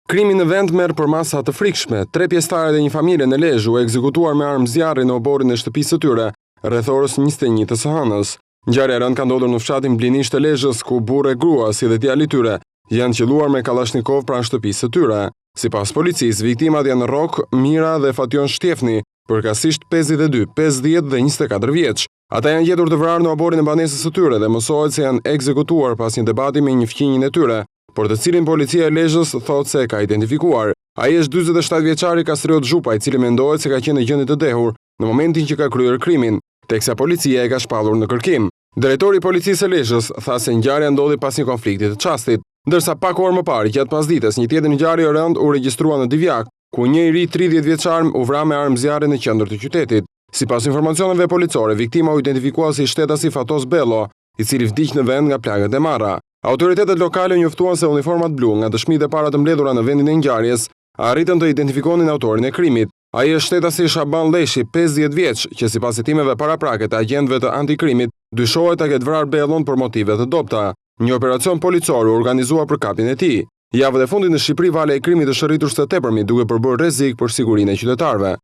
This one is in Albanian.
Krimi në vend merr përmasa të frikshme. 3 pjesëtarë dhe një familje në Lezhë u ekzekutuar me armë zjarri në oborin e shtëpisë së tyre, rreth orës 21 të së hënës. Ngjarja e rëndë ka ndodhur në fshatin Blinisht të Lezhës, ku burri e grua si dhe djali i tyre janë qelluar me kalashnikov pranë shtëpisë së tyre. Sipas policisë, viktimat janë Rok, Mira dhe Fation Shtjefni, përkatësisht 52, 50 dhe 24 vjeç. Ata janë gjetur të vrarë në oborin e banesës së tyre dhe mësohet se janë ekzekutuar pas një debati me një fqinjin e tyre, por të cilin policia e Lezhës thotë se e ka identifikuar. Ai është 47 vjeçari Kastriot Zhupa, i cili mendohet se ka qenë në gjendje të dehur në momentin që ka kryer krimin, teksa policia e ka shpallur në kërkim. Drejtori i policisë së Lezhës tha se ngjarja ndodhi pas një konflikti të çastit, ndërsa pak orë më parë, gjatë pasdites, një tjetër ngjarje e rëndë u regjistrua në Divjak, ku një i ri 30 vjeçar u vra me armë zjarri në qendër të qytetit. Sipas informacioneve policore, viktima u identifikua si shtetasi Fatos Bello, i cili vdiq në vend nga plagët e marra. Autoritetet lokale njoftuan se uniformat blu nga dëshmitë e para të mbledhura në vendin e ngjarjes arritën të identifikonin autorin e krimit. Ai është shtetasi Shaban Leshi, 50 vjeç, që sipas hetimeve paraprake të agjentëve të antikrimit dyshohet ta ketë vrarë Bellon për motive të dobta. Një operacion policor u organizua për kapjen e tij. Javën e fundit në Shqipëri, vala e krimit është rritur së tepërmi, duke përbërë rrezik për sigurinë e qytetarëve.